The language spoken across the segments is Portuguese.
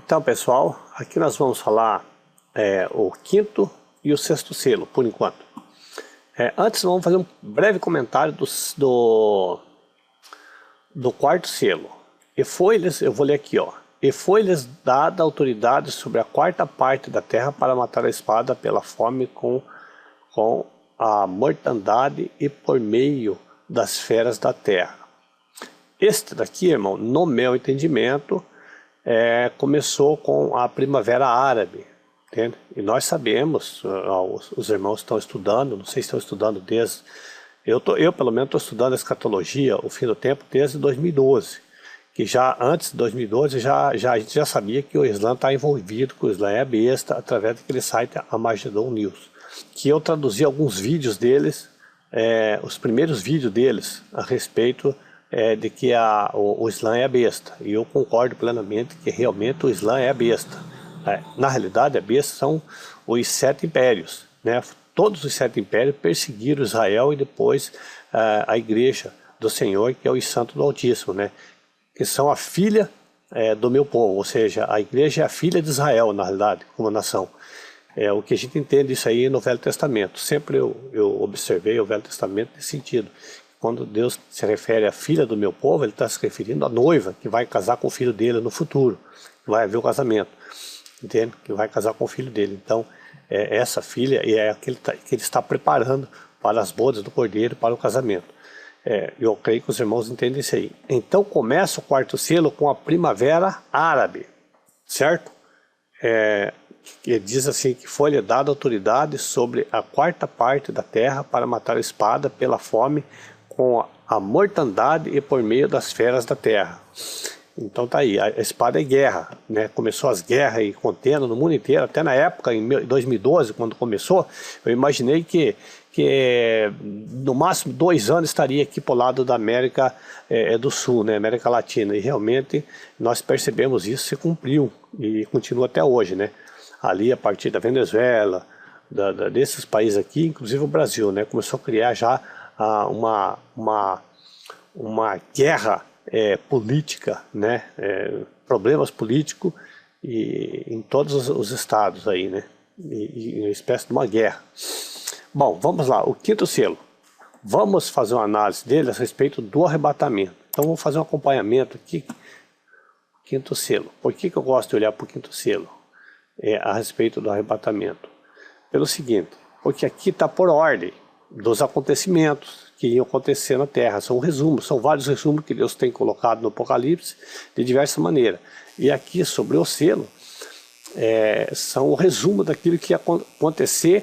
Então, pessoal, aqui nós vamos falar o quinto e o sexto selo, por enquanto. Antes, vamos fazer um breve comentário do quarto selo. E foi-lhes, eu vou ler aqui, ó. E foi-lhes dada autoridade sobre a quarta parte da terra para matar a espada pela fome com a mortandade e por meio das feras da terra. Este daqui, irmão, no meu entendimento, começou com a Primavera Árabe, entende? E nós sabemos, os irmãos estão estudando, não sei se estão estudando desde... Eu pelo menos estou estudando a escatologia, o fim do tempo, desde 2012. Que já antes de 2012, a gente já sabia que o Islã está envolvido, que o Islã é besta, através daquele site Armagedon News. Que eu traduzi alguns vídeos deles, os primeiros vídeos deles, a respeito de que o Islã é besta. E eu concordo plenamente que realmente o Islã é besta. Na realidade, a besta são os 7 impérios, né? Todos os 7 impérios perseguiram Israel e depois a igreja do Senhor, que é o Santo do Altíssimo, né? Que são a filha do meu povo, ou seja, a igreja é a filha de Israel, na realidade, como nação. O que a gente entende isso aí no Velho Testamento. Sempre eu observei o Velho Testamento nesse sentido. Quando Deus se refere à filha do meu povo, ele está se referindo à noiva, que vai casar com o filho dele no futuro. Vai haver o casamento, entende? Que vai casar com o filho dele. Então, essa filha é aquele que ele está preparando para as bodas do Cordeiro, para o casamento. Eu creio que os irmãos entendem isso aí. Então começa o quarto selo com a Primavera Árabe, certo? Ele diz assim que foi-lhe dada autoridade sobre a quarta parte da terra para matar a espada pela fome com a mortandade e por meio das feras da terra. Então tá aí, a espada é guerra, né? Começou as guerras e contenda no mundo inteiro, até na época, em 2012, quando começou, eu imaginei que no máximo 2 anos estaria aqui para o lado da América do Sul, né? América Latina, e realmente nós percebemos isso, se cumpriu e continua até hoje, né? Ali a partir da Venezuela, desses países aqui, inclusive o Brasil, né? Começou a criar já uma guerra política, né? Problemas políticos em todos os estados aí, né? E uma espécie de uma guerra. Bom, vamos lá, o quinto selo. Vamos fazer uma análise dele a respeito do arrebatamento. Então vamos fazer um acompanhamento aqui. Quinto selo. Por que eu gosto de olhar para o quinto selo? A respeito do arrebatamento. Pelo seguinte, porque aqui está por ordem dos acontecimentos que iam acontecer na Terra. São resumos, são vários resumos que Deus tem colocado no Apocalipse de diversas maneiras. E aqui sobre o selo, são o resumo daquilo que ia acontecer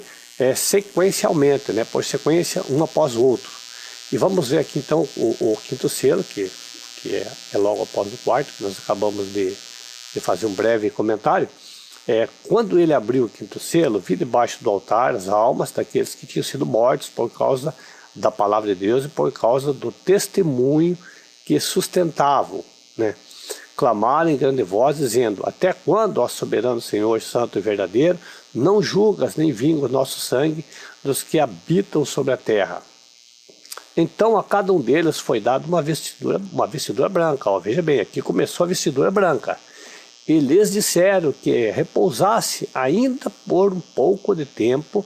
sequencialmente, né? Por sequência, um após o outro. E vamos ver aqui então o quinto selo, que é logo após o quarto, que nós acabamos de fazer um breve comentário. Quando ele abriu o quinto selo, vi debaixo do altar as almas daqueles que tinham sido mortos por causa da palavra de Deus e por causa do testemunho que sustentavam, né? Clamaram em grande voz, dizendo: até quando, ó soberano Senhor, santo e verdadeiro, não julgas nem vingas nosso sangue dos que habitam sobre a terra? Então a cada um deles foi dada uma vestidura branca. Ó, veja bem, aqui começou a vestidura branca. E lhes disseram que repousasse ainda por um pouco de tempo,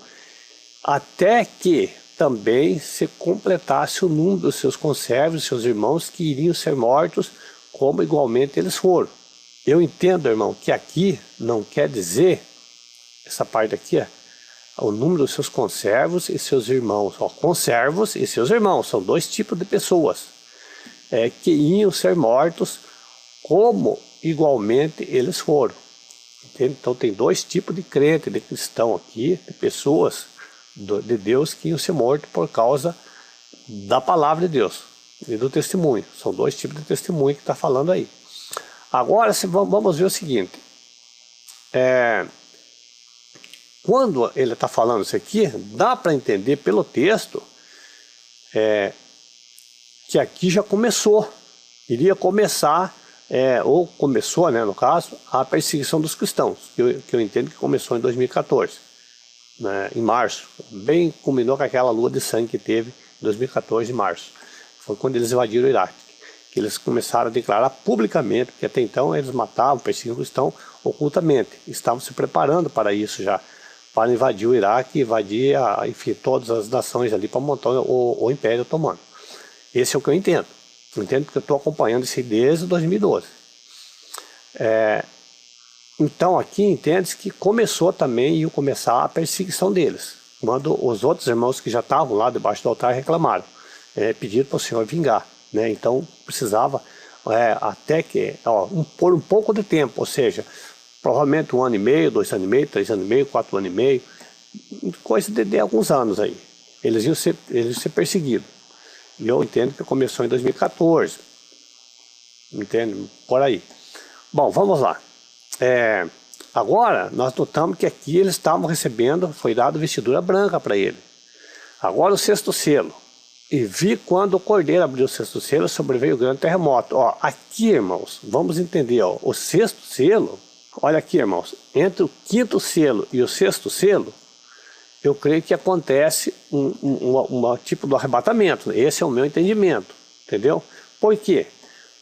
até que também se completasse o número dos seus conservos, seus irmãos, que iriam ser mortos, como igualmente eles foram. Eu entendo, irmão, que aqui não quer dizer, essa parte aqui, o número dos seus conservos e seus irmãos. Ó, conservos e seus irmãos, são 2 tipos de pessoas que iam ser mortos, como igualmente eles foram. Entende? Então tem 2 tipos de crente, de cristão aqui, de pessoas de Deus que iam ser mortos por causa da palavra de Deus e do testemunho. São 2 tipos de testemunho que está falando aí. Agora vamos ver o seguinte. Quando ele está falando isso aqui, dá para entender pelo texto que aqui já começou. Iria começar, ou começou, né, no caso, a perseguição dos cristãos, que eu entendo que começou em 2014, né, em março. Bem culminou com aquela lua de sangue que teve em 2014, em março. Foi quando eles invadiram o Iraque. que eles começaram a declarar publicamente, porque até então eles matavam, perseguiam o cristão ocultamente, estavam se preparando para isso já, para invadir o Iraque, invadir, enfim, todas as nações ali para montar o Império Otomano. Esse é o que eu entendo. Eu entendo porque eu estou acompanhando isso desde 2012. Então aqui entende-se que começou também, ia começar a perseguição deles, quando os outros irmãos que já estavam lá debaixo do altar reclamaram, pediram para o Senhor vingar, né? Então precisava até que, por um pouco de tempo, ou seja, provavelmente 1 ano e meio, 2 anos e meio, 3 anos e meio, 4 anos e meio, coisa de alguns anos aí, eles iam ser perseguidos. E eu entendo que começou em 2014, entende? Por aí. Bom, vamos lá. Agora nós notamos que aqui eles estavam recebendo, foi dado vestidura branca para ele. Agora o sexto selo. E vi quando o cordeiro abriu o sexto selo, sobreveio o grande terremoto. Aqui, irmãos, vamos entender, o sexto selo, olha aqui, irmãos, entre o quinto selo e o sexto selo, eu creio que acontece um tipo de arrebatamento. Esse é o meu entendimento, entendeu? Por quê?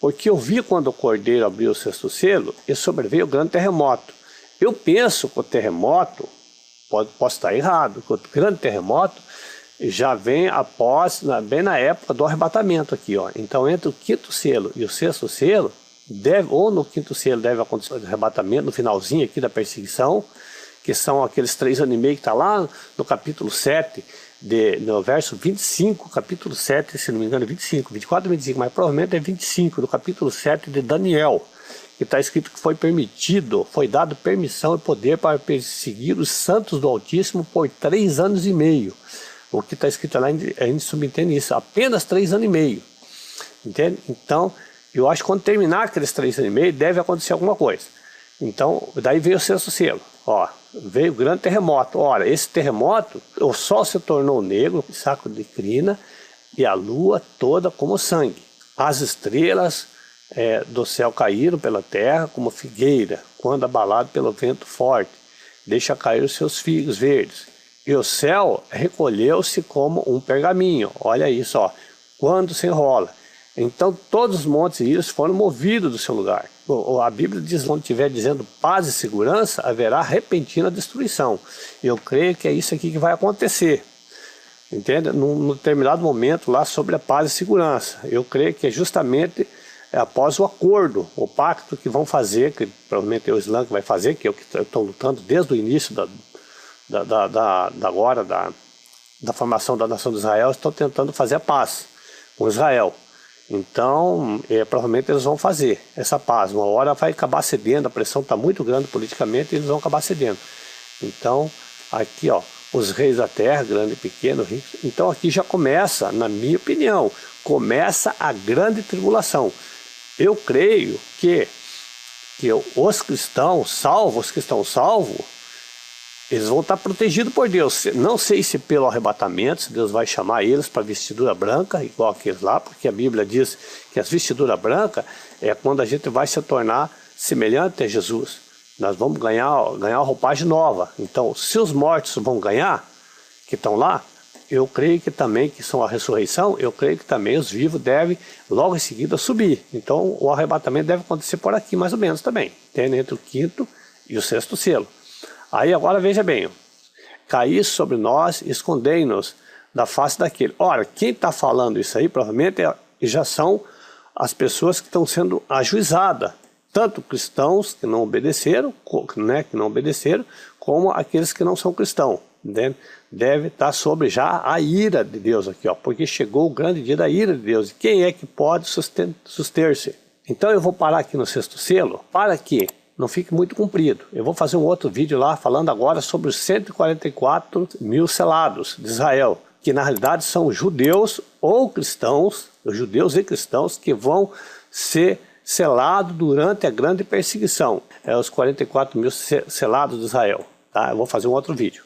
Porque eu vi quando o cordeiro abriu o sexto selo e sobreveio o grande terremoto. Eu penso que o terremoto, posso estar errado, que o grande terremoto já vem após, bem na época do arrebatamento aqui, ó. Então entre o quinto selo e o sexto selo, ou no quinto selo deve acontecer o arrebatamento, no finalzinho aqui da perseguição, que são aqueles 3 anos e meio que está lá no capítulo 7, no verso 25, capítulo 7, se não me engano, 25, 24 e 25, mas provavelmente é 25, do capítulo 7 de Daniel, que está escrito que foi permitido, foi dado permissão e poder para perseguir os santos do Altíssimo por 3 anos e meio. O que está escrito lá, a gente subentende isso, apenas 3 anos e meio, entende? Então, eu acho que quando terminar aqueles 3 anos e meio, deve acontecer alguma coisa. Então, daí veio o sexto selo, veio o grande terremoto. Ora, esse terremoto, o sol se tornou negro, saco de crina, e a lua toda como sangue. As estrelas do céu caíram pela terra como figueira, quando abalado pelo vento forte, deixa cair os seus figos verdes. E o céu recolheu-se como um pergaminho. Olha isso, quando se enrola. Então todos os montes e ilhas foram movidos do seu lugar. A Bíblia diz, quando estiver dizendo paz e segurança, haverá repentina destruição. E eu creio que é isso aqui que vai acontecer. Entende? Num determinado momento lá sobre a paz e segurança. Eu creio que é justamente após o acordo, o pacto que vão fazer, que provavelmente é o Islã que vai fazer, que é o que estão lutando desde o início da formação da nação de Israel, estão tentando fazer a paz com Israel. Então, provavelmente eles vão fazer essa paz. Uma hora vai acabar cedendo, a pressão está muito grande politicamente e eles vão acabar cedendo. Então, aqui, os reis da terra, grande e pequeno, ricos. Então aqui já começa, na minha opinião, começa a grande tribulação. Eu creio que os cristãos salvos, os que estão salvos, eles vão estar protegidos por Deus. Não sei se pelo arrebatamento, se Deus vai chamar eles para vestidura branca, igual aqueles lá, porque a Bíblia diz que as vestiduras brancas é quando a gente vai se tornar semelhante a Jesus. Nós vamos ganhar roupagem nova. Então, se os mortos vão ganhar, que estão lá, eu creio que também, que são a ressurreição, eu creio que também os vivos devem logo em seguida subir. Então, o arrebatamento deve acontecer por aqui mais ou menos também, tendo entre o quinto e o sexto selo. Aí agora veja bem, caí sobre nós, escondei-nos da face daquele. Ora, quem está falando isso aí provavelmente já são as pessoas que estão sendo ajuizadas, tanto cristãos que não obedeceram, como aqueles que não são cristãos. Deve estar sobre já a ira de Deus aqui, porque chegou o grande dia da ira de Deus. E quem é que pode suster-se? Então eu vou parar aqui no sexto selo, para que não fique muito comprido. Eu vou fazer um outro vídeo lá falando agora sobre os 144 mil selados de Israel, que na realidade são judeus ou cristãos, judeus e cristãos que vão ser selados durante a grande perseguição. Os 44 mil selados de Israel. Tá? Eu vou fazer um outro vídeo.